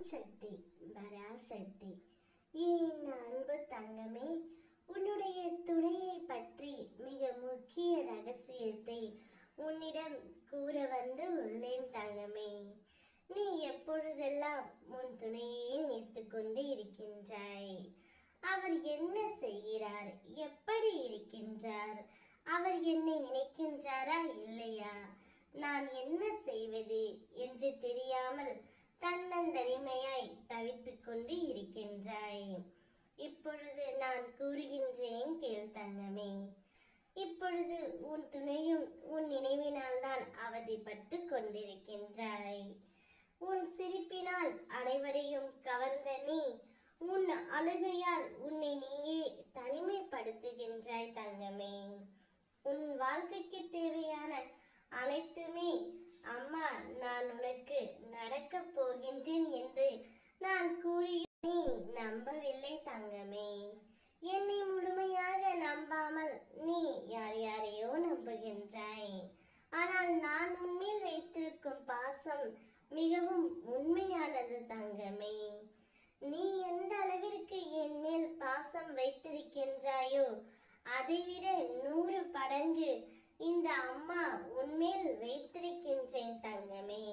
சக்தி பராசக்தி. என் அன்பு தங்கமே, உன்னுடைய துணையை பற்றி மிக முக்கிய ரகசியத்தை உன்னிடம் கூற வந்து உள்ளேன் தங்கமே. நீ எப்பொழுதெல்லாம் உன் துணையை நினைத்துக் கொண்டு இருக்கின்றாய். அவர் என்ன செய்கிறார், எப்படி இருக்கின்றார், அவர் என்னை நினைக்கின்றாரா இல்லையா, நான் என்ன செய்வது என்று தெரியாமல் தன்னந்தனிமையாய் தவித்துக் கொண்டு இருக்கின்றாய். இப்பொழுது நான் கூறுகின்றேன் கேள் தங்கமே. இப்பொழுது உன் துணையும் உன் நினைவினால் தான் அவதிப்பட்டு கொண்டிருக்கின்றாய். உன் சிரிப்பினால் அனைவரையும் கவர்ந்த நீ உன் அழுகையால் உன்னை நீயே தனிமைப்படுத்துகின்றாய் தங்கமே. உன் வாழ்க்கைக்கு தேவையான அனைத்துமே அம்மா நான் உனக்கு நடக்கப் போகின்றேன் என்று நான் கூறிய நீ நம்பவில்லை தங்கமே. என்னை முழுமையாக நம்பாமல் நீ யார் யாரையோ நம்புகின்றாய். ஆனால் நான் உன்மேல் வைத்திருக்கும் பாசம் மிகவும் உண்மையானது தங்கமே. நீ எந்த அளவிற்கு என் மேல் பாசம் வைத்திருக்கின்றாயோ அதைவிட 100 மடங்கு இந்த அம்மா உன்மேல் வைத்திருக்கின்றேன் தங்கமே.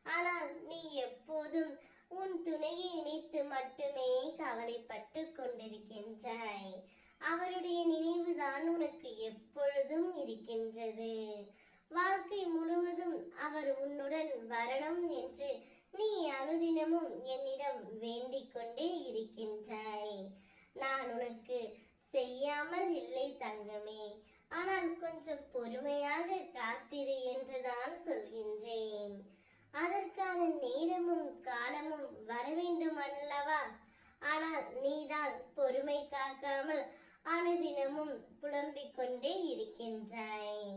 ஆனால் நீ எப்போதும் உன் துணையை நினைத்து மட்டுமே கவலைப்பட்டு கொண்டிருக்கின்றாய். அவருடைய நினைவுதான் உனக்கு எப்பொழுதும் இருக்கின்றது. வாழ்க்கை முழுவதும் அவர் உன்னுடன் வரணும் என்று நீ அனுதினமும் என்னிடம் வேண்டிக் கொண்டே இருக்கின்றாய். நான் உனக்கு செய்யாமல் இல்லை தங்கமே. ஆனால் கொஞ்சம் பொறுமையாக காத்திரு என்றுதான் சொல்கின்றேன். அதற்கான நேரமும் காலமும் வர வேண்டும் அல்லவா? ஆனால் நீதான் பொறுமை காக்காமல் அனுதினமும் புலம்பிக் கொண்டே இருக்கின்றாய்.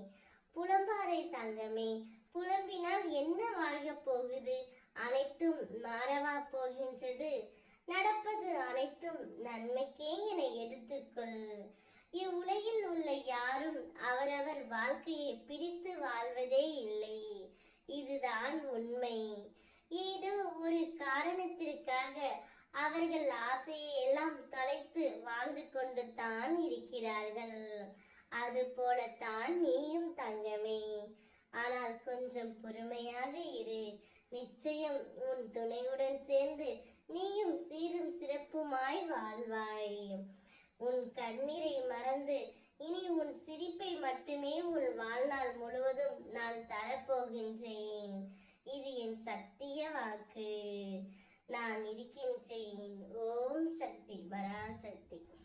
புலம்பாதே தங்கமே. புலம்பினால் என்னவாக போகுது? அனைத்தும் மாறவா போகின்றது? நடப்பது அனைத்தும் நன்மைக்கே என எடுத்துக்கொள். இவ்வுலகில் உள்ள யாரும் அவரவர் வாழ்க்கையை பிரித்து வாழ்வதே இல்லை. இதுதான் உண்மை. ஏதோ ஒரு காரணத்திற்காக அவர்கள் ஆசையை எல்லாம் தொலைத்து வாழ்ந்து கொண்டு தான் இருக்கிறார்கள். அது போலத்தான் நீயும் தங்கமே. ஆனால் கொஞ்சம் பொறுமையாக இரு. நிச்சயம் உன் துணையுடன் சேர்ந்து நீயும் சீரும் சிறப்புமாய் வாழ்வாய். உன் கண்ணீரை மறந்து இனி உன் சிரிப்பை மட்டுமே உன் வாழ்நாள் முழுவதும் நான் தரப்போகின்றேன். இது என் சத்திய வாக்கு. நான் இருக்கின்றேன். ஓம் சக்தி பராசக்தி.